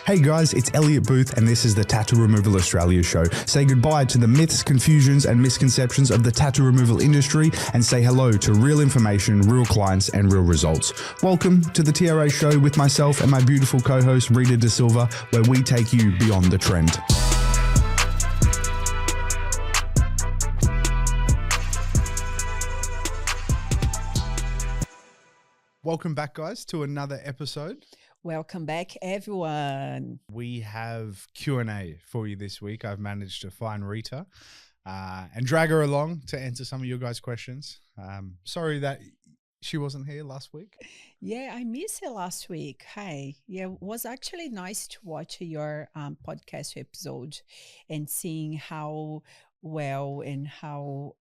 Hey guys, it's Elliot Booth and this is the Tattoo Removal Australia show. Say goodbye to the myths, confusions and misconceptions of the tattoo removal industry and say hello to real information, real clients and real results. Welcome to the TRA show with myself and my beautiful co-host Rita Da Silva, where we take you beyond the trend. Welcome back, guys, to another episode. Welcome back, everyone. We have Q&A for you this week. I've managed to find Rita and drag her along to answer some of your guys' questions. Sorry that she wasn't here last week. Yeah, I missed it last week. Hi. Yeah, it was actually nice to watch your podcast episode and seeing how well and how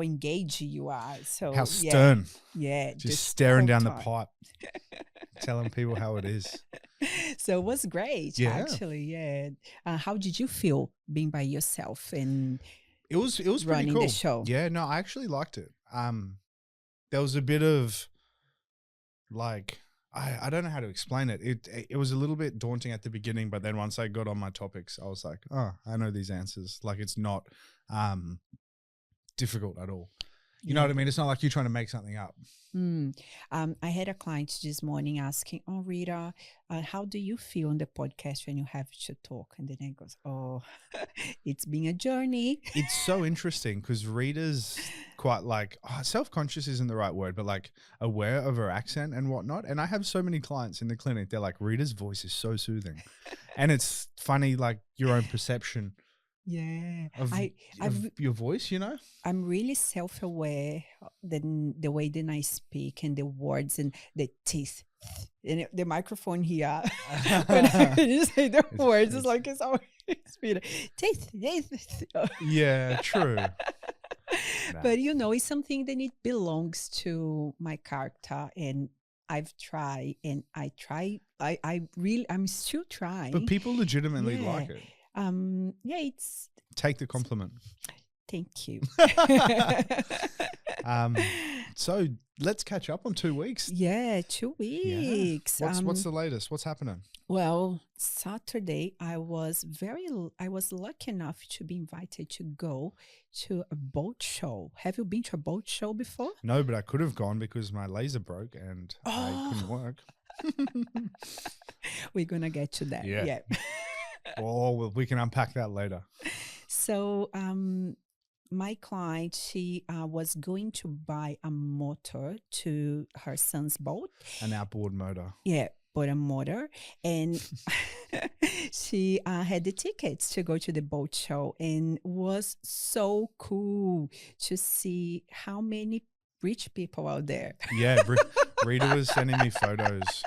engaged you are. So how stern. Yeah. Just staring down the pipe, telling people how it is. So it was great, actually. Yeah. How did you feel being by yourself and it was running pretty cool. The show? Yeah, no, I actually liked it. There was a bit of like, I don't know how to explain it. It was a little bit daunting at the beginning, but then once I got on my topics, I was like, oh, I know these answers. Like it's not difficult at all. You know what I mean? It's not like you're trying to make something up. I had a client this morning asking, oh, Rita, how do you feel on the podcast when you have to talk? And then it goes, oh, it's been a journey. It's so interesting because Rita's quite like, self-conscious isn't the right word, but like aware of her accent and whatnot. And I have so many clients in the clinic, they're like, Rita's voice is so soothing. And it's funny, like your own perception. Yeah, of your voice, you know? I'm really self-aware the way that I speak and the words and the teeth and the microphone here. When you say the words, it's like it's always teeth. Yeah, true. But you know, it's something that it belongs to my character, and I've tried, and I'm still trying. But people legitimately like it. It's take the compliment. Thank you. So let's catch up on 2 weeks. Yeah, 2 weeks. Yeah. What's the latest? What's happening? Well, Saturday I was lucky enough to be invited to go to a boat show. Have you been to a boat show before? No, but I could have gone because my laser broke and I couldn't work. We're gonna get to that. Yeah. Oh, we can unpack that later. So my client, she was going to buy a motor to her son's boat. An outboard motor. Yeah, but a motor. And she had the tickets to go to the boat show, and it was so cool to see how many rich people out there. Yeah, Rita was sending me photos.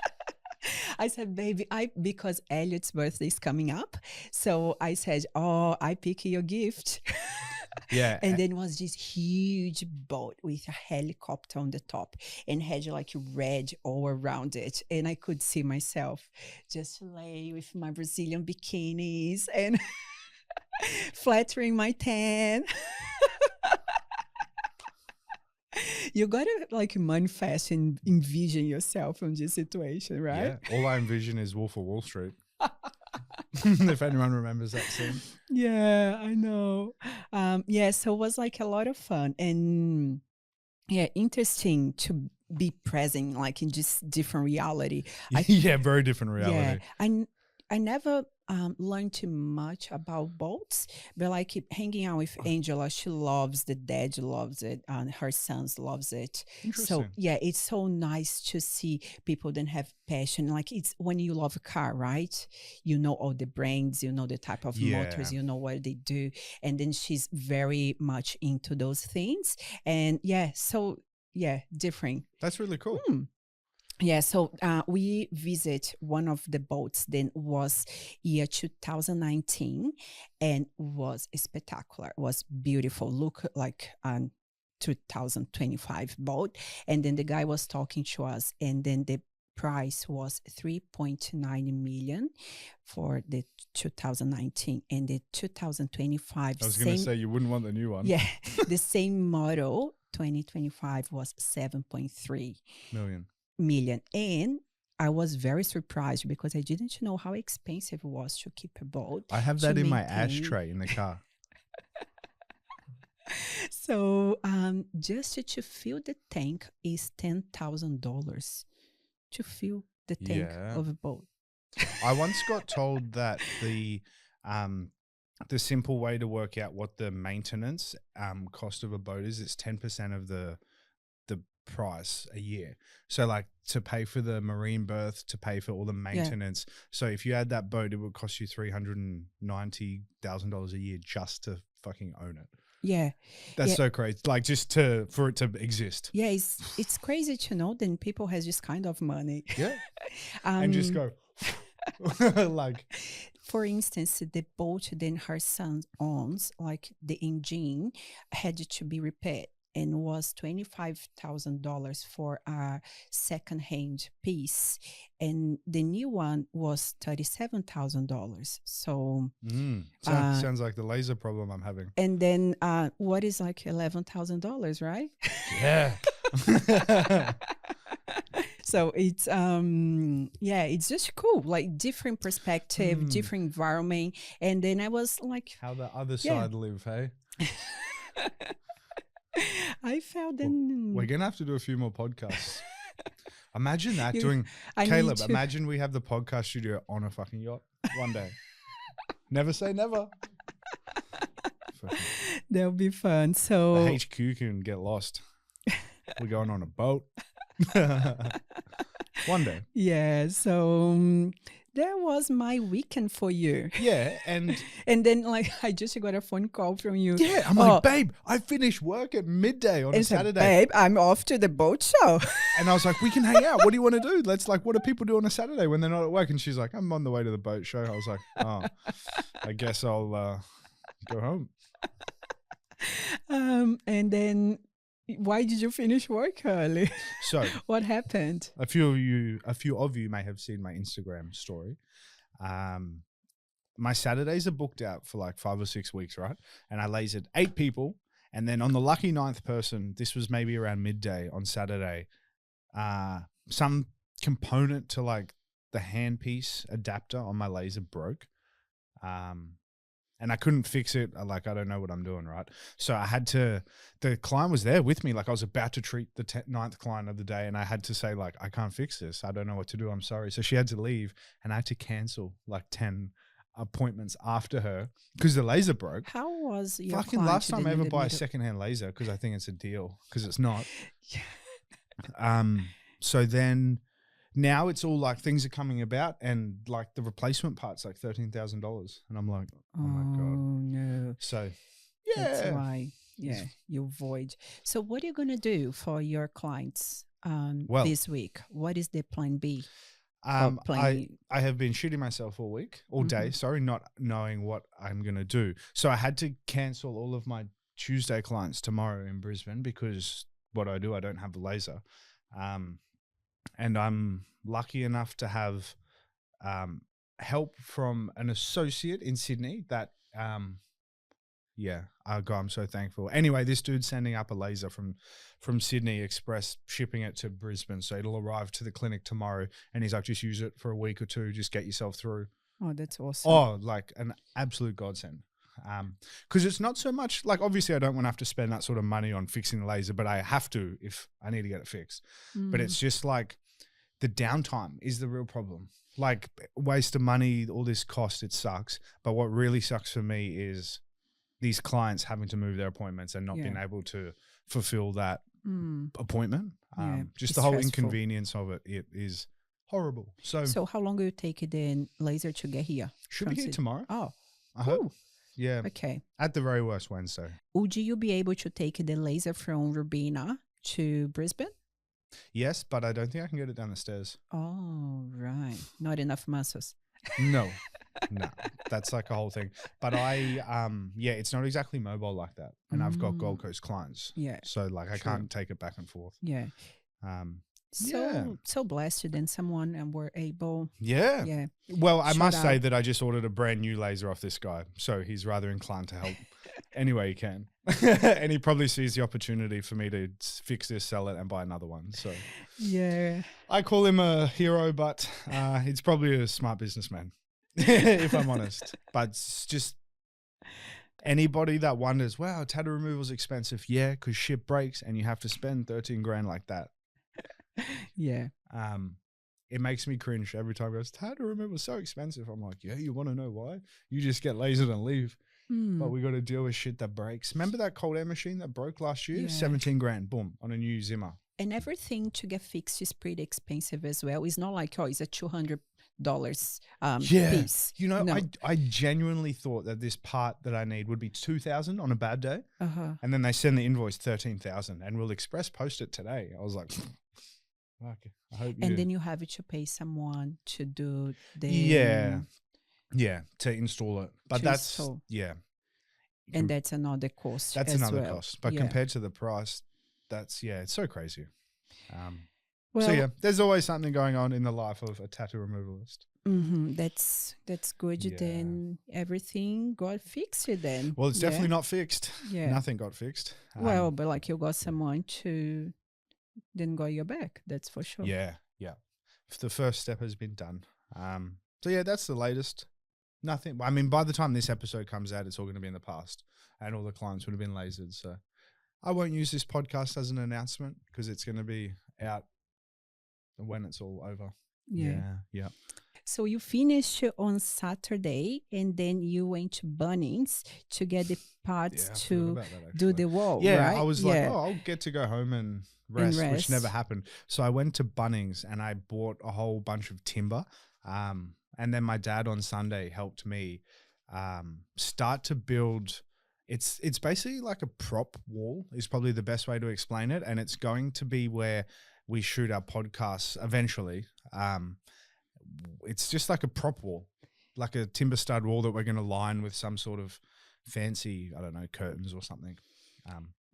I said, baby, because Elliot's birthday is coming up. So I said, oh, I pick your gift. Yeah. And then it was this huge boat with a helicopter on the top and had like red all around it. And I could see myself just lay with my Brazilian bikinis and flattering my tan. You gotta like manifest and envision yourself in this situation, right? Yeah. All I envision is Wolf of Wall Street. If anyone remembers that scene. Yeah, I know. So it was like a lot of fun and interesting to be present like in just different reality. Very different reality. Yeah, I never learned too much about boats, but like hanging out with Angela, she loves the dad loves it, and her sons loves it. So yeah, it's so nice to see people that have passion. Like it's when you love a car, right? You know all the brands, you know the type of motors, you know what they do, and then she's very much into those things. And different. That's really cool. Yeah, so we visit one of the boats. Then was year 2019, and was spectacular. It was beautiful. Look like 2025 boat. And then the guy was talking to us, and then the price was 3.9 million for the 2019, and the 2025. I was going to say you wouldn't want the new one. Yeah, the same model 2025 was 7.3 million. And I was very surprised because I didn't know how expensive it was to keep a boat. I have that in my ashtray in the car. So just to fill the tank is $10,000 to fill the tank of a boat. I once got told that the simple way to work out what the maintenance cost of a boat is, it's 10% of the price a year. So like to pay for the marine berth, to pay for all the maintenance. Yeah. So if you had that boat, it would cost you $390,000 a year just to fucking own it. Yeah. That's so crazy. Like just for it to exist. Yeah, it's crazy to know that people has this kind of money. Yeah. And just go like, for instance, the boat then her son owns, like the engine had to be repaired and was $25,000 for a second-hand piece, and the new one was $37,000. So sounds like the laser problem I'm having. And then what is like $11,000, right? Yeah. So it's it's just cool, like different perspective, different environment. And then I was like, how the other side live, hey? I felt we're gonna have to do a few more podcasts. Imagine that Caleb, imagine we have the podcast studio on a fucking yacht one day. Never say never. That'll be fun. So the HQ can get lost. We're going on a boat. One day. Yeah. So that was my weekend for you. Yeah. And then like I just got a phone call from you. Yeah. I'm like, babe, I finished work at midday on a Saturday. Babe, I'm off to the boat show. And I was like, we can hang out. What do you want to do? Let's like, what do people do on a Saturday when they're not at work? And she's like, I'm on the way to the boat show. I was like, oh, I guess I'll go home. And then why did you finish work early? So what happened? A few of you may have seen my Instagram story. My Saturdays are booked out for like 5 or 6 weeks, right? And I lasered 8 people. And then on the lucky 9th person, this was maybe around midday on Saturday, some component to like the handpiece adapter on my laser broke. And I couldn't fix it. Like, I don't know what I'm doing, right? So I had to, the client was there with me. Like I was about to treat the 9th client of the day. And I had to say like, I can't fix this. I don't know what to do. I'm sorry. So she had to leave and I had to cancel like 10 appointments after her because the laser broke. How was your fucking last time I ever buy a secondhand laser, because I think it's a deal, because it's not. So then now it's all like things are coming about and like the replacement part's like $13,000. And I'm like, oh my God. Oh no. So yeah. That's why. Yeah. You avoid. So what are you going to do for your clients this week? What is the plan B? I have been shooting myself all week, all day, sorry, not knowing what I'm going to do. So I had to cancel all of my Tuesday clients tomorrow in Brisbane because what I do, I don't have a laser. And I'm lucky enough to have help from an associate in Sydney that, I'm so thankful. Anyway, this dude's sending up a laser from Sydney Express, shipping it to Brisbane. So it'll arrive to the clinic tomorrow. And he's like, just use it for a week or two, just get yourself through. Oh, that's awesome. Oh, like an absolute godsend. Because it's not so much like, obviously I don't want to have to spend that sort of money on fixing the laser, but I have to if I need to get it fixed. But it's just like the downtime is the real problem. Like waste of money, all this cost, it sucks. But what really sucks for me is these clients having to move their appointments and not being able to fulfill that appointment. Just the whole inconvenience of it is horrible. So how long will it take the laser to get here? Should be here tomorrow. Oh, I hope. Yeah. Okay. At the very worst, Wednesday. Would you be able to take the laser from Rubina to Brisbane? Yes, but I don't think I can get it down the stairs. Oh, right. Not enough muscles. No, that's like a whole thing. But it's not exactly mobile like that. And I've got Gold Coast clients. Yeah. So like I can't take it back and forth. Yeah. So blessed then someone and we're able. Yeah. Yeah. Well, I must say that I just ordered a brand new laser off this guy. So he's rather inclined to help. any way he can. And he probably sees the opportunity for me to fix this, sell it, and buy another one. So Yeah. I call him a hero, but he's probably a smart businessman, if I'm honest. But it's just anybody that wonders, wow, tattoo removal is expensive. Yeah, because shit breaks and you have to spend 13 grand like that. Yeah. It makes me cringe every time it goes, tattoo removal is so expensive. I'm like, yeah, you want to know why? You just get lasered and leave. But we got to deal with shit that breaks. Remember that cold air machine that broke last year? Yeah. 17 grand, boom, on a new Zimmer. And everything to get fixed is pretty expensive as well. It's not like, oh, it's a $200 piece. You know, No. I genuinely thought that this part that I need would be 2,000 on a bad day. Uh-huh. And then they send the invoice 13,000 and we'll express post it today. I was like, okay, I hope you. And then you have to pay someone to do the... Yeah, to install it. But that's, yeah. And that's another cost. That's as another well. cost. But compared to the price, that's, it's so crazy. Well, so, yeah, there's always something going on in the life of a tattoo removalist. That's good. Yeah. Then everything got fixed then. Well, it's definitely not fixed. Yeah. Nothing got fixed. Well, but like you got someone to then got your back. That's for sure. Yeah. The first step has been done. So, yeah, that's the latest. Nothing. I mean, by the time this episode comes out, it's all going to be in the past and all the clients would have been lasered. So I won't use this podcast as an announcement because it's going to be out when it's all over. Yeah. So you finished on Saturday and then you went to Bunnings to get the parts to do the wall, right? I was like, I'll get to go home and rest, which never happened. So I went to Bunnings and I bought a whole bunch of timber. And then my dad on Sunday helped me start to build. It's basically like a prop wall is probably the best way to explain it. And it's going to be where we shoot our podcasts eventually. It's just like a prop wall, like a timber stud wall that we're going to line with some sort of fancy, I don't know, curtains or something.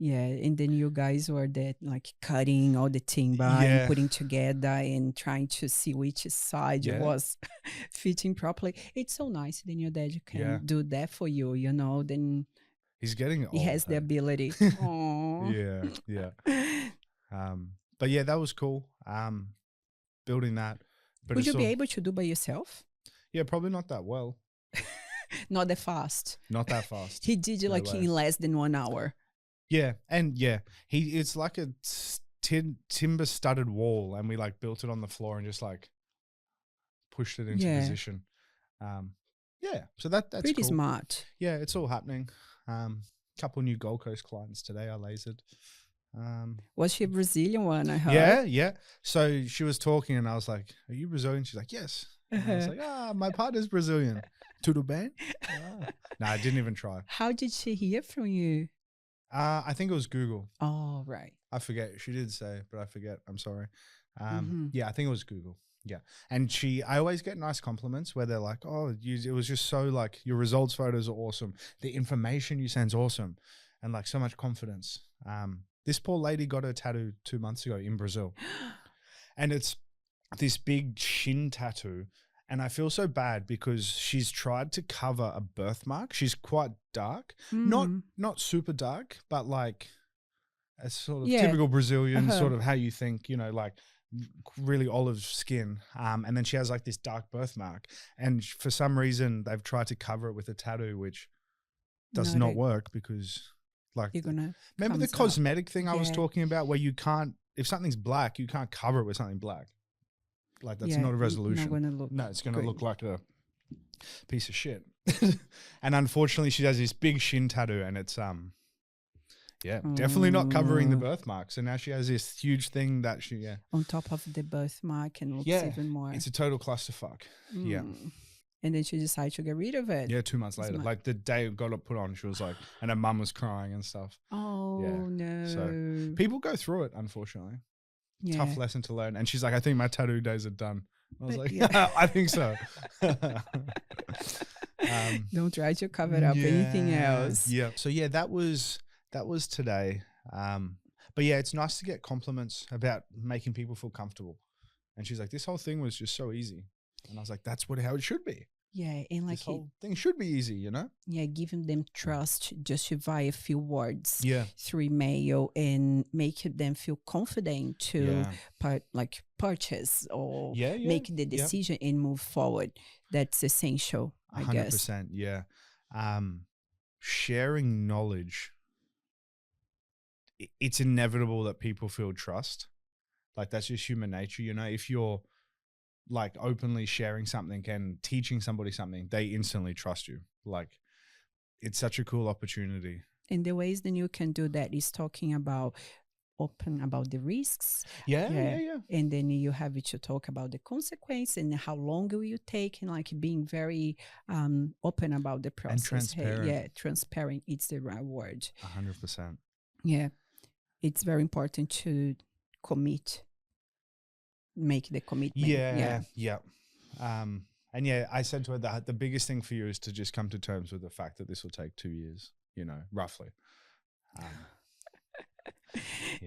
And then you guys were there like cutting all the timber and putting together and trying to see which side was fitting properly. It's so nice. Then your dad can do that for you, you know, then he's getting old. He has the ability. Yeah. But yeah, that was cool. Building that. But would you be able to do by yourself? Yeah, probably not that well. Not that fast. Not that fast. He did it like in less than 1 hour. Yeah, and it's like a timber studded wall, and we like built it on the floor and just like pushed it into position. So that's pretty cool. Smart. Yeah, it's all happening. Couple new Gold Coast clients today I lasered. Was she a Brazilian one? I heard. Yeah. So she was talking, and I was like, "Are you Brazilian?" She's like, "Yes." And I was like, my partner's Brazilian. Tudo bem? No, I didn't even try. How did she hear from you? I think it was Google. Oh, right. I forget. She did say, but I forget. I'm sorry. Yeah, I think it was Google. Yeah. And I always get nice compliments where they're like, oh, it was just so like your results photos are awesome. The information you send's awesome. And like so much confidence. This poor lady got her tattoo 2 months ago in Brazil. And it's this big shin tattoo. And I feel so bad because she's tried to cover a birthmark. She's quite dark, not super dark, but like a sort of typical Brazilian sort of how you think, you know, like really olive skin. And then she has like this dark birthmark. And for some reason, they've tried to cover it with a tattoo, which does not work because like, remember the cosmetic thing I was talking about where you can't, if something's black, you can't cover it with something black. Like that's not a resolution. It's going to look like a piece of shit. And unfortunately, she has this big shin tattoo, and it's definitely not covering the birthmark. So now she has this huge thing that she on top of the birthmark and looks even more. It's a total clusterfuck. Yeah. And then she decided to get rid of it. Yeah, 2 months later, like the day it got it put on, she was like, and her mum was crying and stuff. Oh no! So people go through it, unfortunately. Tough lesson to learn. And she's like, I think my tattoo days are done. I was like, I think so. Don't try to cover up anything else. Yeah. So that was today. But yeah, it's nice to get compliments about making people feel comfortable. And she's like, this whole thing was just so easy. And I was like, that's how it should be. Yeah, and like this whole thing should be easy, you know? Yeah, giving them trust just via a few words Yeah. through email and make them feel confident to purchase or make the decision and move forward. That's essential, I guess. 100%, yeah. Sharing knowledge, it's inevitable that people feel trust. Like that's just human nature, you know? If you're like openly sharing something and teaching somebody something, they instantly trust you. Like it's such a cool opportunity. And the ways then you can do that is talking about open about the risks. Yeah. And then you have to talk about the consequence and how long will you take, and like being very open about the process. And transparent. Transparent. It's the right word. 100%. Yeah. It's very important to make the commitment. Yeah. And yeah, I said to her that the biggest thing for you is to just come to terms with the fact that this will take 2 years, you know, roughly.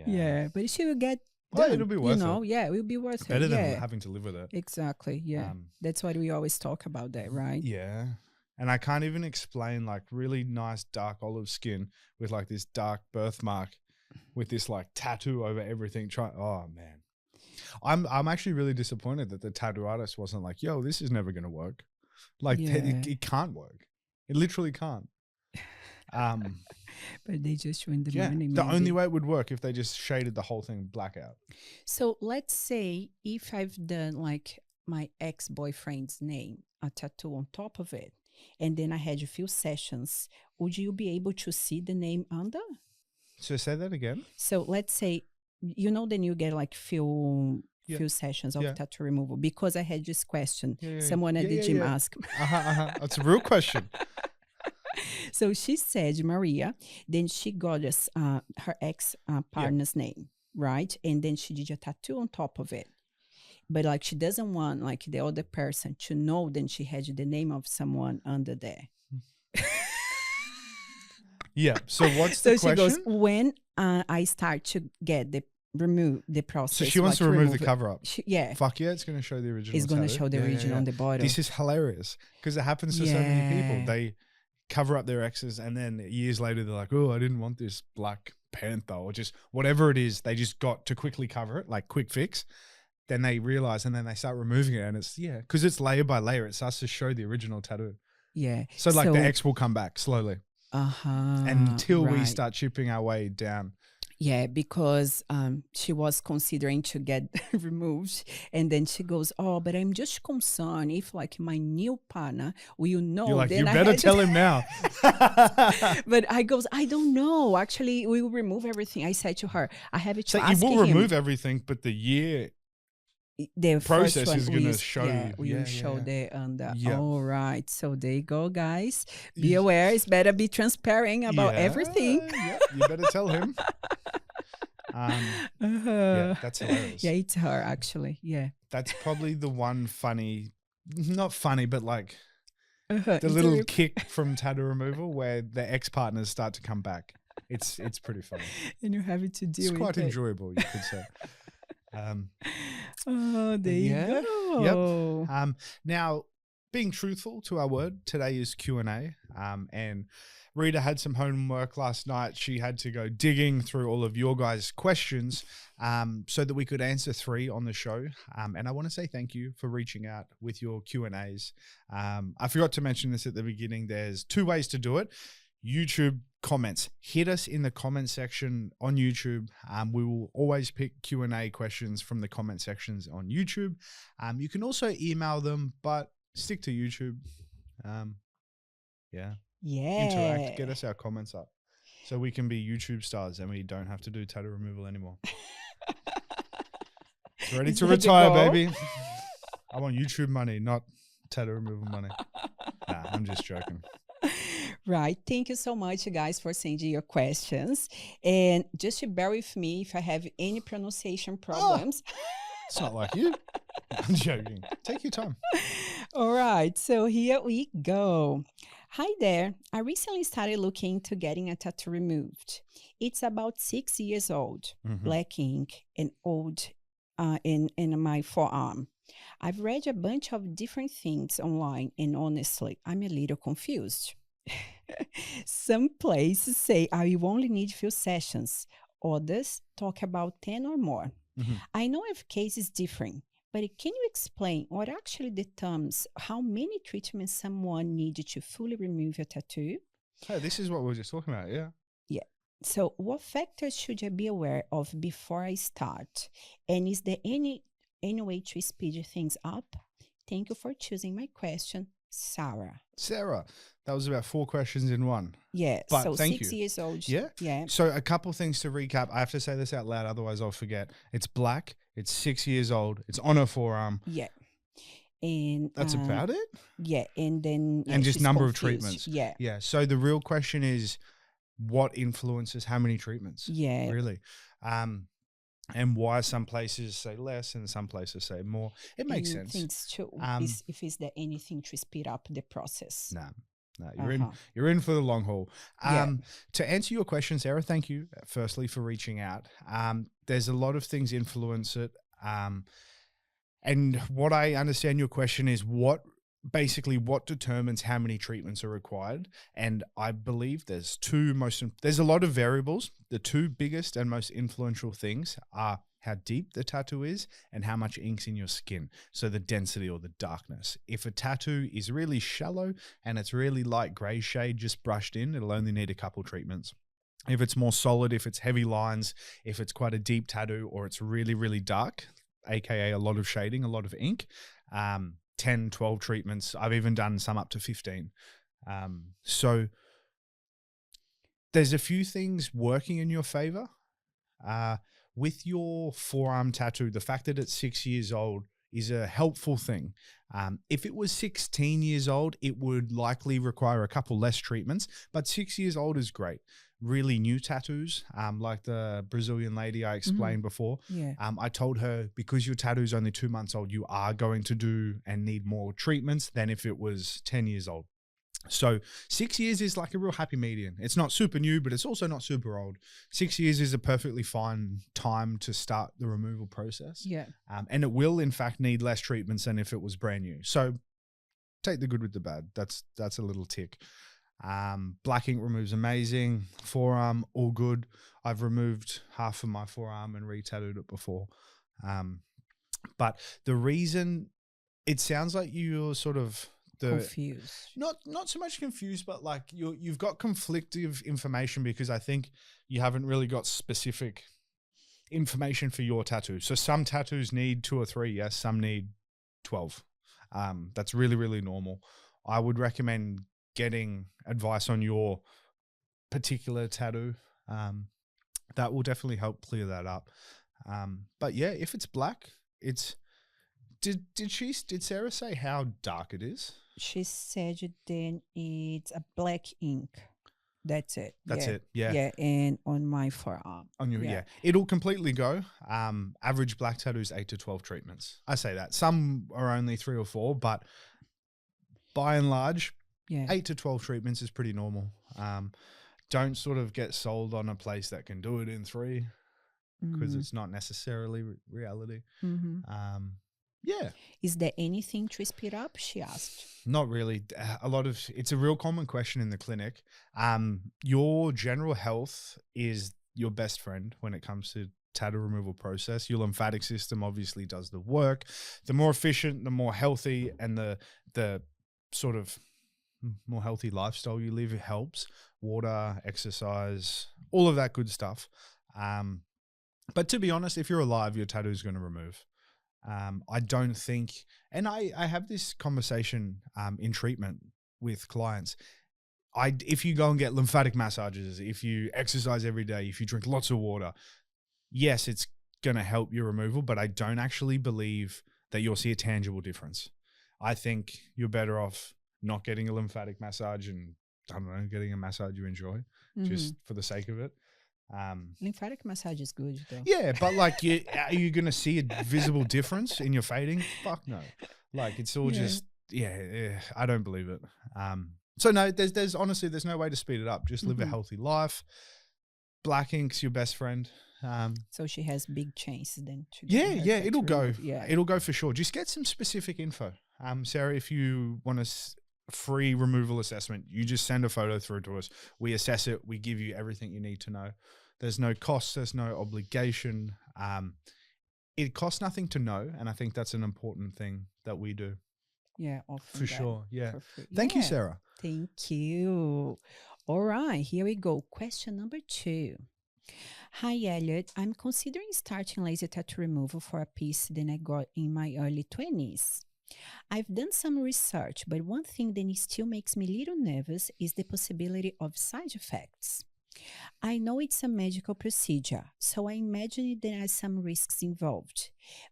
Yeah, but she will get done, it'll be worth it. Yeah, it will be worth Better it. than having to live with it. Exactly. Yeah. That's why we always talk about that, right? Yeah. And I can't even explain like really nice dark olive skin with like this dark birthmark with this like tattoo over everything. Oh man. I'm actually really disappointed that the tattoo artist wasn't like, yo, this is never going to work. Like it can't work. It literally can't. But they just win the money. The only way it would work if they just shaded the whole thing black out. So let's say if I've done like my ex-boyfriend's name, a tattoo on top of it, and then I had a few sessions, would you be able to see the name under? So say that again. So let's say, then you get like few sessions of tattoo removal, because I had this question. Someone at the gym asked. That's a real question. So she said, Maria, then she got us her ex-partner's name, right? And then she did a tattoo on top of it. But like she doesn't want like the other person to know then she had the name of someone under there. Yeah. So what's the question? So she goes, when I start to get remove the process. So she wants to remove the cover up. Fuck yeah, it's going to show the original. It's going to show the original on the bottom. This is hilarious because it happens to so many people. They cover up their exes and then years later they're like, oh, I didn't want this Black Panther or just whatever it is. They just got to quickly cover it, like quick fix. Then they realize and then they start removing it and it's, because it's layer by layer. It starts to show the original tattoo. Yeah. So like the X will come back slowly. Until we start chipping our way down. Yeah, because she was considering to get removed. And then she goes, oh, but I'm just concerned if like my new partner will know. You're like, then you better tell him now. But I don't know. Actually, we will remove everything. I said to her, I have it to ask him. You will remove everything, but the process is going to show. Yeah, we will show the under. Yeah. All right. So there you go, guys. Be aware. It's better be transparent about everything. Yeah, you better tell him. Yeah, that's hilarious. Yeah, it's her actually. Yeah. That's probably the one not funny, but like the little kick from tattoo removal where the ex-partners start to come back. It's pretty funny. And you're having to deal with it. It's quite enjoyable, you could say. There you go. Yep. Now, being truthful to our word, today is Q&A. And Rita had some homework last night. She had to go digging through all of your guys' questions so that we could answer 3 on the show. And I want to say thank you for reaching out with your Q&As. I forgot to mention this at the beginning. There's 2 ways to do it. YouTube comments. Hit us in the comment section on YouTube. We will always pick Q&A questions from the comment sections on YouTube. You can also email them, but stick to YouTube. Interact. Get us our comments up so we can be YouTube stars and we don't have to do tattoo removal anymore. It's ready to retire, baby. I want YouTube money, not tattoo removal money. Nah, I'm just joking. Right. Thank you so much, guys, for sending your questions. And just to bear with me if I have any pronunciation problems. It's not like you. I'm joking. Take your time. All right. So here we go. Hi there. I recently started looking into getting a tattoo removed. It's about 6 years old, black ink, and old in my forearm. I've read a bunch of different things online, and honestly, I'm a little confused. Some places say I will only need few sessions. Others talk about 10 or more. Mhm. I know every case is different, but can you explain what actually determines how many treatments someone needs to fully remove a tattoo? Hey, this is what we were just talking about. Yeah. Yeah. So, what factors should I be aware of before I start? And is there any way to speed things up? Thank you for choosing my question, Sarah. Sarah, that was about 4 questions in one. Yeah. But So thank 6 you. years old. Yeah. Yeah. So a couple things to recap. I have to say this out loud, otherwise I'll forget. It's black. It's 6 years old. It's on her forearm. Yeah. And That's about it. yeah. And then And just she's number of confused. treatments. Yeah. Yeah. So the real question is, what influences how many treatments? Yeah. Really. And why some places say less and some places say more. It makes sense. Things too. If is there anything to speed up the process? No, you're in for the long haul. Yeah. To answer your question, Sarah, thank you firstly for reaching out. There's a lot of things influence it. And what I understand your question is what determines how many treatments are required. And I believe there's there's a lot of variables. The two biggest and most influential things are how deep the tattoo is and how much ink's in your skin. So the density or the darkness. If a tattoo is really shallow and it's really light gray shade just brushed in, it'll only need a couple treatments. If it's more solid, if it's heavy lines, if it's quite a deep tattoo, or it's really, really dark, aka a lot of shading, a lot of ink, 10, 12 treatments. I've even done some up to 15. So there's a few things working in your favor. With your forearm tattoo, the fact that it's 6 years old is a helpful thing. If it was 16 years old, it would likely require a couple less treatments, but 6 years old is great. Really new tattoos, like the Brazilian lady I explained before. Yeah. I told her, because your tattoo is only 2 months old, you are going to do and need more treatments than if it was 10 years old. So 6 years is like a real happy median. It's not super new, but it's also not super old. 6 years is a perfectly fine time to start the removal process. Yeah. And it will, in fact, need less treatments than if it was brand new. So take the good with the bad. That's a little tick. Black ink removes amazing. Forearm, all good. I've removed half of my forearm and re-tattooed it before. But the reason, it sounds like you're sort of confused. Not so much confused, but like you've got conflictive information, because I think you haven't really got specific information for your tattoo. So some tattoos need 2 or 3, yes, some need 12. That's really, really normal. I would recommend getting advice on your particular tattoo. That will definitely help clear that up. But yeah, if it's black, did Sarah say how dark it is? She said then it's a black ink. That's it. That's it. Yeah. Yeah. And on my forearm. On your, yeah. It'll completely go. Average black tattoos, 8 to 12 treatments. I say that. Some are only 3 or 4, but by and large, 8 to 12 treatments is pretty normal. Don't sort of get sold on a place that can do it in 3, because it's not necessarily reality. Yeah. Is there anything to speed up? She asked. Not really. It's a real common question in the clinic. Your general health is your best friend when it comes to tattoo removal process. Your lymphatic system obviously does the work. The more efficient, the more healthy, and the sort of more healthy lifestyle you live, it helps. Water, exercise, all of that good stuff. But to be honest, if you're alive, your tattoo is going to remove. I don't think, and I have this conversation in treatment with clients. If you go and get lymphatic massages, if you exercise every day, if you drink lots of water, yes, it's going to help your removal, but I don't actually believe that you'll see a tangible difference. I think you're better off not getting a lymphatic massage and, I don't know, getting a massage you enjoy just for the sake of it. Lymphatic massage is good though. Yeah, but like, are you going to see a visible difference in your fading? Fuck no. Like, it's all just, I don't believe it. So no, there's honestly, there's no way to speed it up. Just live a healthy life. Black ink's your best friend. So she has big chances then to Yeah, get her yeah, tattoo it'll go. removed. Yeah. It'll go for sure. Just get some specific info. Sarah, if you want a free removal assessment, you just send a photo through to us. We assess it. We give you everything you need to know. There's no cost. There's no obligation. It costs nothing to know, and I think that's an important thing that we do. Yeah, often For sure. Yeah. for free. Thank you, Sarah. Thank you. All right, here we go. Question number 2. Hi, Elliot. I'm considering starting laser tattoo removal for a piece that I got in my early 20s. I've done some research, but one thing that still makes me a little nervous is the possibility of side effects. I know it's a medical procedure, so I imagine there are some risks involved,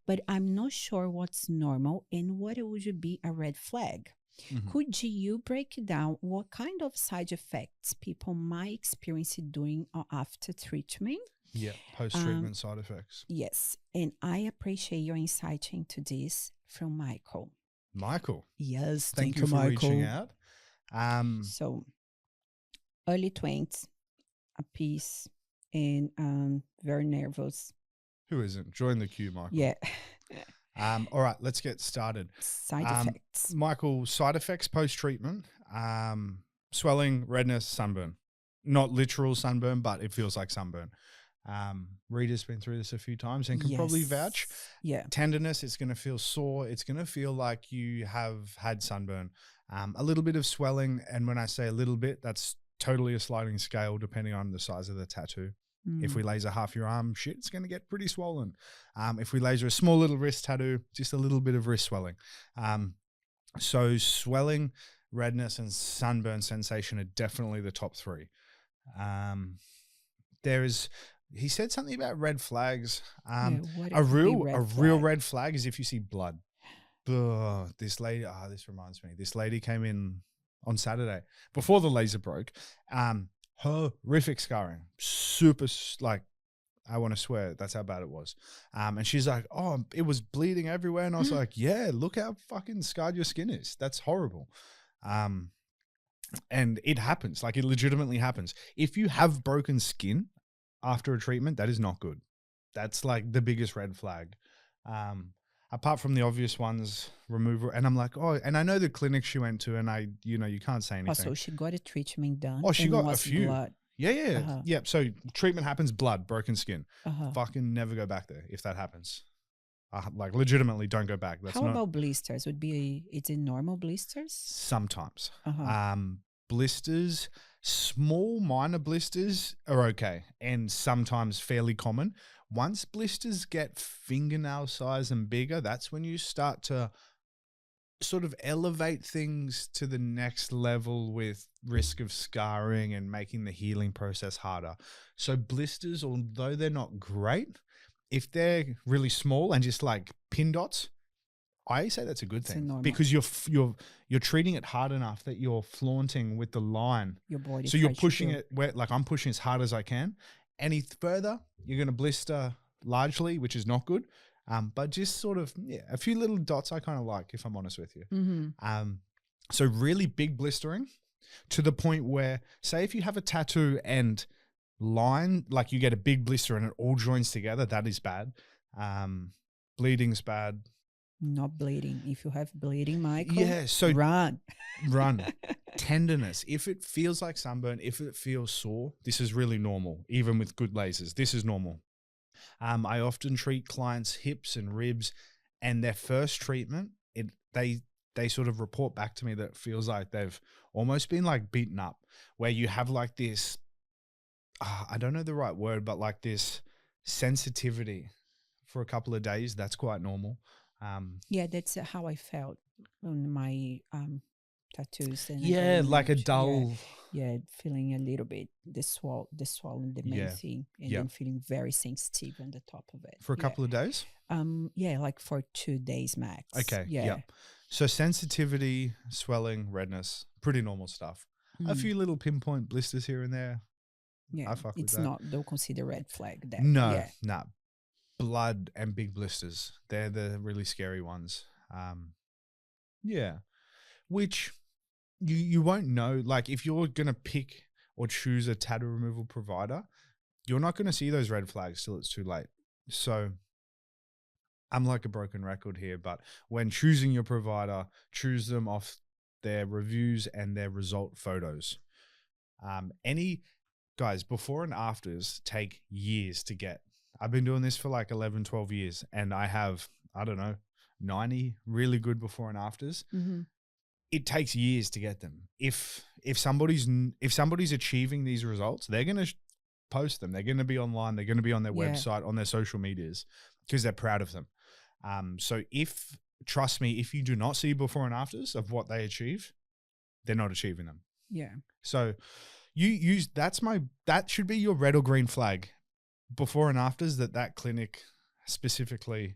but I'm not sure what's normal and what would be a red flag. Mhm. Could you break down what kind of side effects people might experience during or after treatment? Yeah, post-treatment side effects. Yes, and I appreciate your insight into this from Michael. Michael. Yes, Thank you for Michael. reaching out. So, early 20s, a piece, and very nervous. Who isn't? Join the queue, Michael. Yeah. All right, let's get started. Side effects. Michael, side effects post-treatment, swelling, redness, sunburn. Not literal sunburn, but it feels like sunburn. Rita's been through this a few times and can probably vouch. Yeah. Tenderness, it's going to feel sore. It's going to feel like you have had sunburn. A little bit of swelling, and when I say a little bit, that's totally a sliding scale depending on the size of the tattoo. If we laser half your arm, shit, it's going to get pretty swollen. If we laser a small little wrist tattoo, just a little bit of wrist swelling. So swelling, redness, and sunburn sensation are definitely the top 3. He said something about red flags. A real red flag is if you see blood. This lady, this reminds me. This lady came in on Saturday before the laser broke. Horrific scarring, super, like, I want to swear that's how bad it was. And she's like, oh, it was bleeding everywhere. And I was like, yeah, look how fucking scarred your skin is. That's horrible. And it happens. Like, it legitimately happens. If you have broken skin after a treatment, that is not good. That's like the biggest red flag. Apart from the obvious ones, removal. And I'm like, oh, and I know the clinic she went to, and you can't say anything. So she got a treatment done. Oh, she got a few. Blood. Yeah. Yeah. So treatment happens, blood, broken skin. Fucking never go back there if that happens. Like, legitimately don't go back. How about blisters? It's in normal blisters? Sometimes. Blisters, small minor blisters are okay and sometimes fairly common. Once blisters get fingernail size and bigger, that's when you start to sort of elevate things to the next level with risk of scarring and making the healing process harder. So blisters, although they're not great, if they're really small and just like pin dots, I say that's a good thing because you're treating it hard enough that you're flaunting with the line. Your body. So you're pushing it where, like, I'm pushing as hard as I can. Any further, you're going to blister largely, which is not good. But just sort of, a few little dots I kind of like, if I'm honest with you. So really big blistering to the point where, say if you have a tattoo and line, like you get a big blister and it all joins together, that is bad. Bleeding's bad. Not bleeding. If you have bleeding, Michael, so run. Tenderness. If it feels like sunburn, if it feels sore, this is really normal. Even with good lasers, this is normal. I often treat clients' hips and ribs, and their first treatment, they sort of report back to me that it feels like they've almost been like beaten up, where you have like this, I don't know the right word, but like this sensitivity for a couple of days. That's quite normal. That's how I felt on my tattoos. And like a dull. Feeling a little bit the swollen, the main thing, and then feeling very sensitive on the top of it for a couple of days. Like for 2 days max. Okay. So sensitivity, swelling, redness, pretty normal stuff. A few little pinpoint blisters here and there. I fuck with that. Don't consider red flag. No. Blood and big blisters, they're the really scary ones. Which you won't know. Like, if you're gonna pick or choose a tattoo removal provider, you're not going to see those red flags till it's too late. So I'm like a broken record here, but when choosing your provider, choose them off their reviews and their result photos. Any guys, before and afters take years to get. I've been doing this for like 11, 12 years, and I have, I don't know, 90 really good before and afters. Mm-hmm. It takes years to get them. If somebody's achieving these results, they're going to post them. They're going to be online. They're going to be on their website, on their social medias, because they're proud of them. So trust me, if you do not see before and afters of what they achieve, they're not achieving them. Yeah. So that should be your red or green flag, before and afters that clinic specifically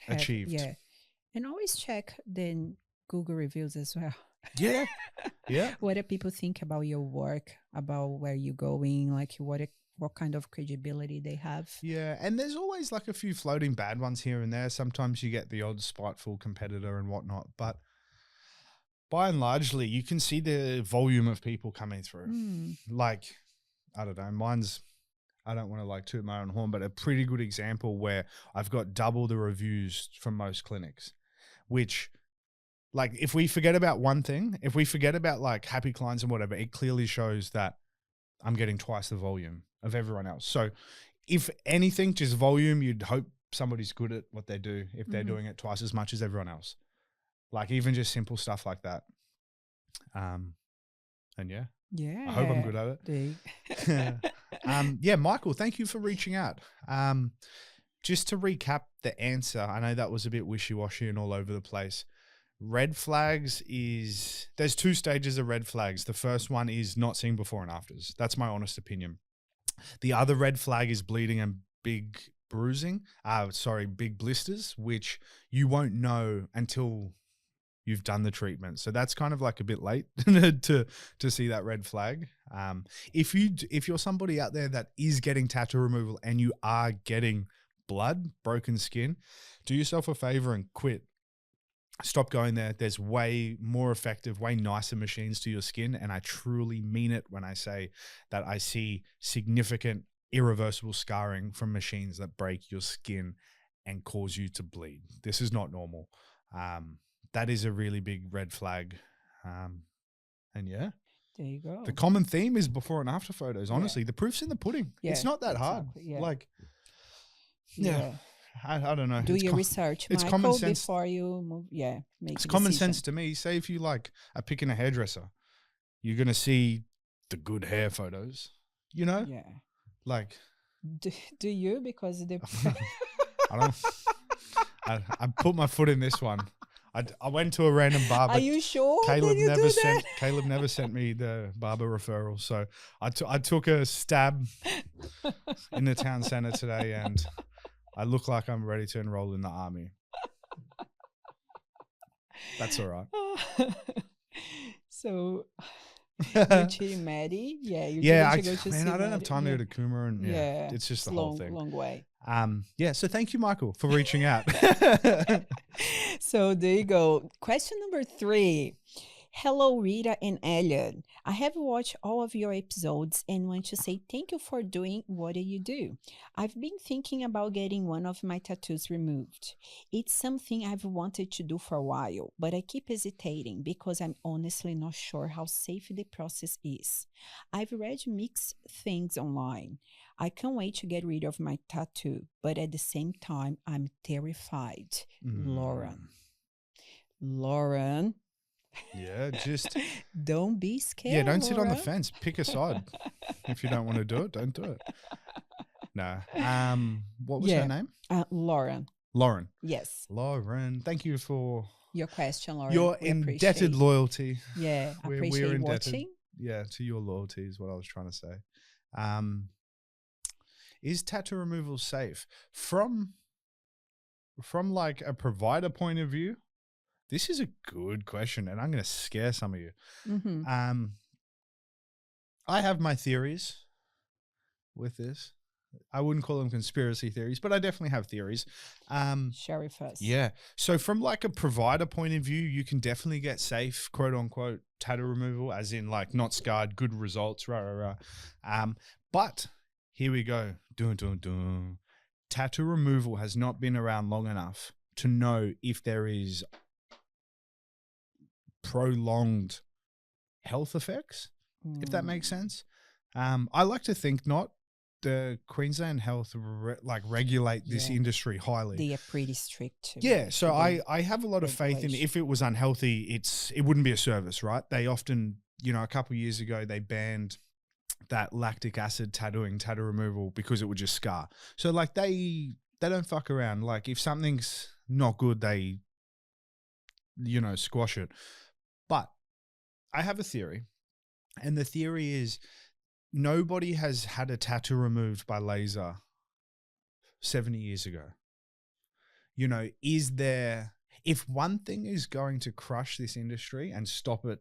achieved. Yeah. And always check the Google reviews as well. Yeah. Yeah. What do people think about your work, about where you're going, like what kind of credibility they have? Yeah, and there's always like a few floating bad ones here and there. Sometimes you get the odd spiteful competitor and whatnot, but by and largely, you can see the volume of people coming through. Like, I don't know, I don't want to like toot my own horn, but a pretty good example where I've got double the reviews from most clinics, which, like, if we forget about one thing, if we forget about like happy clients and whatever, it clearly shows that I'm getting twice the volume of everyone else. So if anything, just volume, you'd hope somebody's good at what they do if they're doing it twice as much as everyone else. Like even just simple stuff like that. And yeah, I hope I'm good at it. Yeah, Michael, thank you for reaching out. Just to recap the answer, I know that was a bit wishy-washy and all over the place. Red flags there's two stages of red flags. The first one is not seeing before and afters. That's my honest opinion. The other red flag is bleeding and big big blisters, which you won't know until you've done the treatment. So that's kind of like a bit late to see that red flag. If you're somebody out there that is getting tattoo removal and you are getting blood, broken skin, do yourself a favor and quit. Stop going there. There's way more effective, way nicer machines to your skin. And I truly mean it when I say that I see significant irreversible scarring from machines that break your skin and cause you to bleed. This is not normal. That is a really big red flag. And yeah. There you go. The common theme is before and after photos. Honestly, the proof's in the pudding. Yeah, it's not that hard. Yeah. Like, yeah. I don't know. Do your research, it's Michael, common sense before you move. Yeah, it's common sense to me. Say if you like are picking a hairdresser, you're gonna see the good hair photos. You know, yeah. Like, do you? Because the I don't. I put my foot in this one. I went to a random barber. Are you sure? Caleb never sent me the barber referral, so I took a stab in the town center today, and I look like I'm ready to enroll in the army. That's all right. So, you're cheating Maddie? Yeah, I don't have time to go to Kuma, and it's just the whole thing. Long way. So thank you, Michael, for reaching out. So there you go. Question number 3. Hello, Rita and Elliot. I have watched all of your episodes and want to say thank you for doing what you do. I've been thinking about getting one of my tattoos removed. It's something I've wanted to do for a while, but I keep hesitating because I'm honestly not sure how safe the process is. I've read mixed things online. I can't wait to get rid of my tattoo, but at the same time, I'm terrified. Lauren. Yeah, just don't be scared. Yeah, don't Laura. sit on the fence. Pick a side. If you don't want to do it, don't do it. No. What was her name? Lauren. Lauren. Yes. Lauren. Thank you for your question, Lauren. Your indebted loyalty. Yeah, appreciate we're watching. Yeah, to your loyalty is what I was trying to say. Is tattoo removal safe? From like a provider point of view, this is a good question, and I'm going to scare some of you. Mm-hmm. I have my theories with this. I wouldn't call them conspiracy theories, but I definitely have theories. Share with us. Yeah. So from like a provider point of view, you can definitely get safe, quote unquote, tattoo removal, as in like not scarred, good results, But here we go. Dun, dun, dun. Tattoo removal has not been around long enough to know if there is prolonged health effects, if that makes sense. I like to think not. The Queensland Health regulate this industry highly. They are pretty strict. Yeah, so I have a lot of faith in if it was unhealthy, it wouldn't be a service, right? They often, a couple of years ago, they banned that lactic acid tattoo removal because it would just scar. So like they don't fuck around. Like if something's not good, they, squash it. But I have a theory, and the theory is nobody has had a tattoo removed by laser 70 years ago. If one thing is going to crush this industry and stop it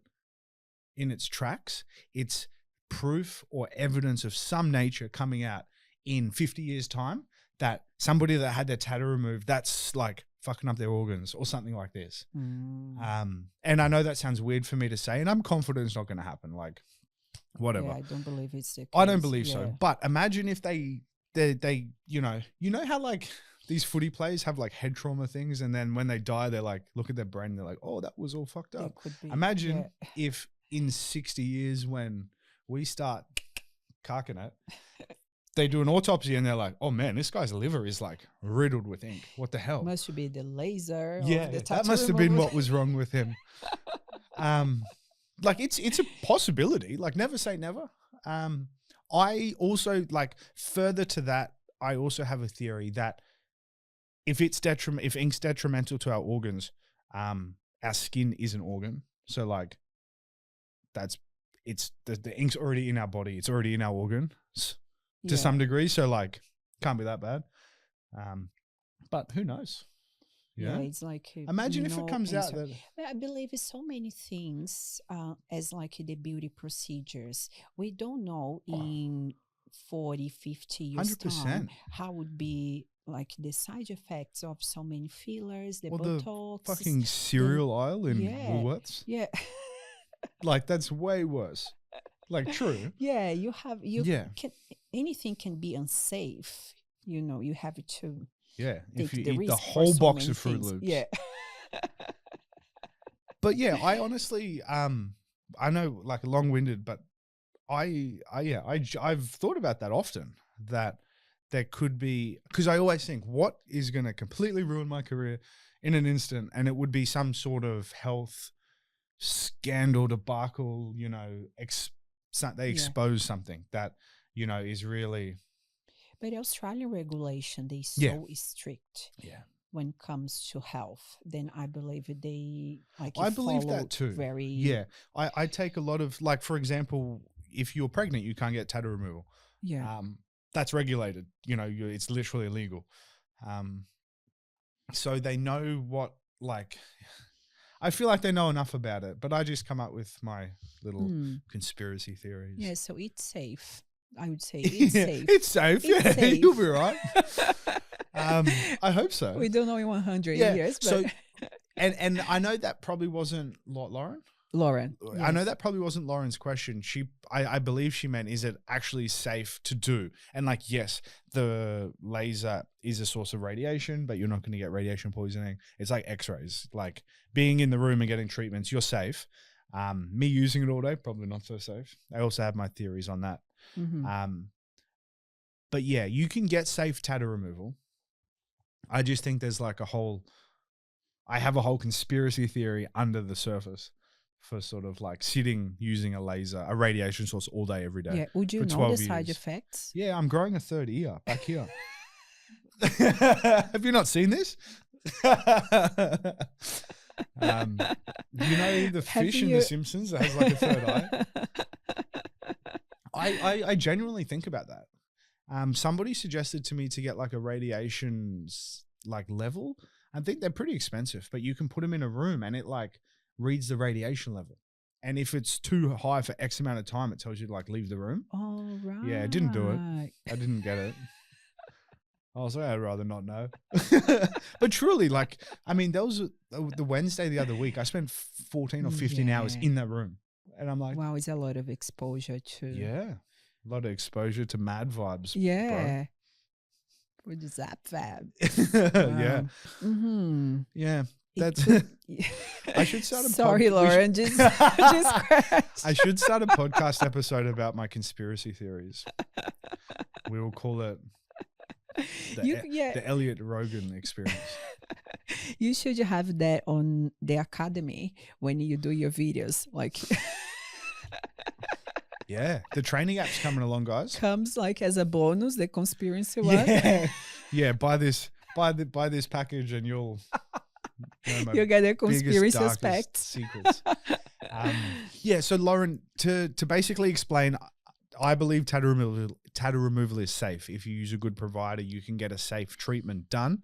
in its tracks, it's proof or evidence of some nature coming out in 50 years' time that somebody that had their tattoo removed, that's like fucking up their organs or something like this. And I know that sounds weird for me to say, and I'm confident it's not going to happen. Like, whatever. Yeah, I don't believe it's the case. I don't believe so. But imagine if they how like these footy players have like head trauma things, and then when they die, they're like, look at their brain, and they're like, oh, that was all fucked up. Imagine if in 60 years when we start carking it, they do an autopsy and they're like, oh man, this guy's liver is like riddled with ink. What the hell? Must be the laser. Yeah, that must have been what was wrong with him. Like it's a possibility. Like never say never. I also like further to that. I also have a theory that if ink's detrimental to our organs, our skin is an organ. So like the ink's already in our body. It's already in our organs to some degree. So like can't be that bad. But who knows? Yeah, it's like imagine if it comes out that I believe it's so many things as like the beauty procedures. We don't know in 40, 50 years 100%. time how would be like the side effects of so many fillers, the Botox, the fucking cereal aisle in Woolworths. Yeah. Like that's way worse. Like true. Yeah, anything can be unsafe. You have to. Yeah, if you eat the whole box of Fruit Loops. Yeah. But yeah, I honestly, I know like long-winded, but I've thought about that often, that there could be, because I always think what is going to completely ruin my career in an instant, and it would be some sort of health scandal debacle, they expose something that, is really... But Australian regulation, they so strict when it comes to health. Then I believe they I believe that too. I take a lot of, like, for example, if you're pregnant, you can't get tattoo removal. Yeah. That's regulated. It's literally illegal. So they know what, like, I feel like they know enough about it, but I just come up with my little conspiracy theories. Yeah, so it's safe. I would say it's safe. It's safe. Safe. You'll be right. I hope so. We don't know in 100 years. But so, and I know that probably wasn't Lauren. Yes. I know that probably wasn't Lauren's question. I believe she meant, is it actually safe to do? And like, yes, the laser is a source of radiation, but you're not going to get radiation poisoning. It's like X-rays. Like being in the room and getting treatments, you're safe. Me using it all day, probably not so safe. I also have my theories on that. Mm-hmm. But yeah, you can get safe tattoo removal. I just think there's like I have a whole conspiracy theory under the surface for sort of like sitting using a laser, a radiation source all day, every day. Yeah. Would you know the side effects? Yeah, I'm growing a third ear back here. Have you not seen this? The fish in The Simpsons that has like a third eye? I genuinely think about that. Somebody suggested to me to get like a radiation like level. I think they're pretty expensive, but you can put them in a room and it like reads the radiation level. And if it's too high for X amount of time, it tells you to like leave the room. Oh, right. Yeah, I didn't do it. I didn't get it. I was like, I'd rather not know. But truly, like, I mean, there was the Wednesday the other week, I spent 14 or 15 hours in that room. And I'm like, wow, it's a lot of exposure to. Yeah, A lot of exposure to mad vibes. Yeah. With the Zap Fab. Yeah. Mm-hmm. Yeah. That's I should start a Sorry, Lauren. Just scratched. I should start a podcast episode about my conspiracy theories. We will call it the Elliot Rogan experience. You should have that on the academy when you do your videos. Like, yeah, the training app's coming along, guys. Comes like as a bonus, the conspiracy one. Yeah. Buy this package, and you'll get a conspiracy aspect. Secrets. Yeah. So Lauren, to basically explain, I believe tattoo removal is safe. If you use a good provider, you can get a safe treatment done.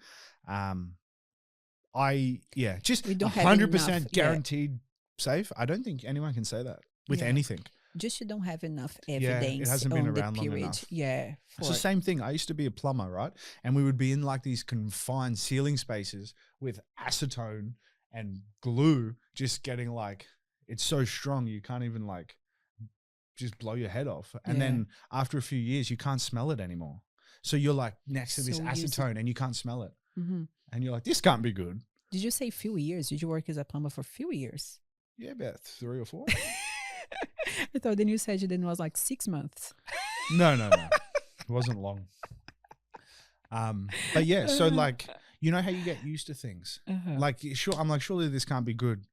Just 100% guaranteed safe. I don't think anyone can say that with anything. Just you don't have enough evidence. It hasn't been around long enough. Yeah. It's the same thing. I used to be a plumber, right? And we would be in like these confined ceiling spaces with acetone and glue, just getting like, it's so strong you can't even like just blow your head off. And then after a few years, you can't smell it anymore. So you're like next to this acetone and you can't smell it. Mm-hmm. And you're like, this can't be good. Did you say few years? Did you work as a plumber for a few years? Yeah, about 3 or 4. I thought the new surgeon was like 6 months. No. It wasn't long. But yeah, so like, you know how you get used to things? Like, I'm like, surely this can't be good.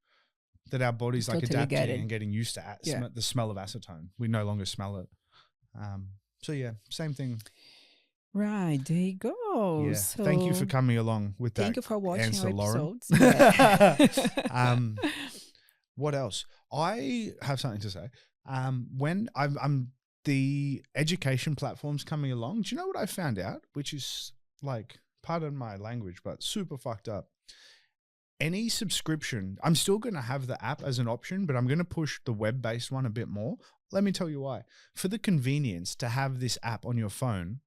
That our body's like adapting and getting used to the smell of acetone. We no longer smell it. So yeah, same thing. Right, there you go. Yeah. So thank you for coming along with that. Thank you for watching answer, our episodes. What else? I have something to say. When I'm the education platforms coming along, do you know what I found out? Which is like, pardon my language, but super fucked up. Any subscription, I'm still going to have the app as an option, but I'm going to push the web-based one a bit more. Let me tell you why. For the convenience to have this app on your phone,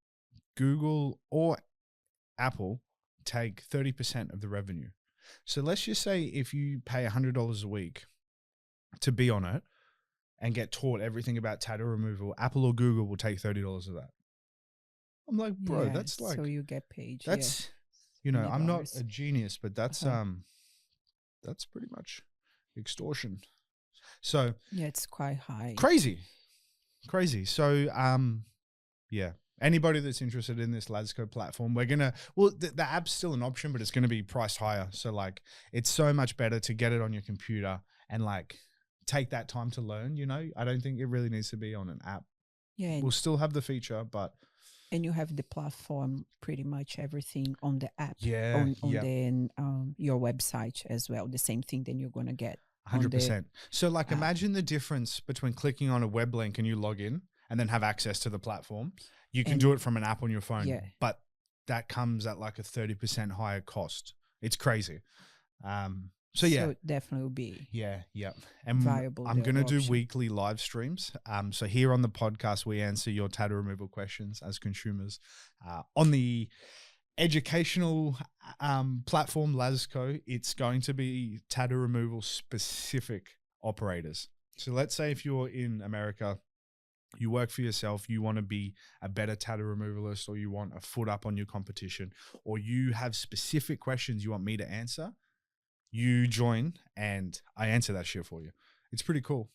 Google or Apple take 30% of the revenue. So let's just say if you pay $100 a week to be on it and get taught everything about tattoo removal, Apple or Google will take $30 of that. I'm like, bro, that's like, so you get paid. That's, you know, I'm not a genius, but that's pretty much extortion. So yeah, it's quite high. Crazy. So, yeah. Anybody that's interested in this Lasco platform, we're going to, the app's still an option, but it's going to be priced higher. So like, it's so much better to get it on your computer and like take that time to learn, you know. I don't think it really needs to be on an app. Yeah. We'll still have the feature, but. And you have the platform, pretty much everything on the app. Yeah. On your website as well. The same thing then you're going to get. 100%. So like imagine the difference between clicking on a web link and you log in and then have access to the platform. You can do it from an app on your phone, but that comes at like a 30% higher cost. It's crazy. So it definitely will be and viable. I'm going to do weekly live streams. So here on the podcast, we answer your tattoo removal questions as consumers. On the educational platform Lasco, it's going to be tattoo removal specific operators. So let's say if you're in America, you work for yourself, you want to be a better tattoo removalist, or you want a foot up on your competition, or you have specific questions you want me to answer, you join and I answer that shit for you. It's pretty cool.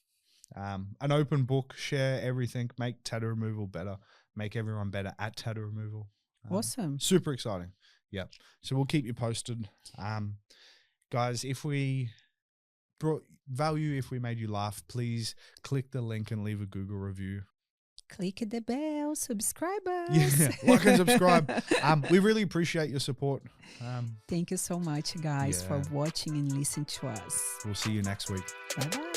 An open book, share everything, make tattoo removal better, make everyone better at tattoo removal. Awesome. Super exciting. Yeah. So we'll keep you posted. Guys, if we brought value, if we made you laugh, please click the link and leave a Google review. Click the bell, subscribe us. Yeah, like and subscribe. We really appreciate your support. Thank you so much, guys, for watching and listening to us. We'll see you next week. Bye-bye.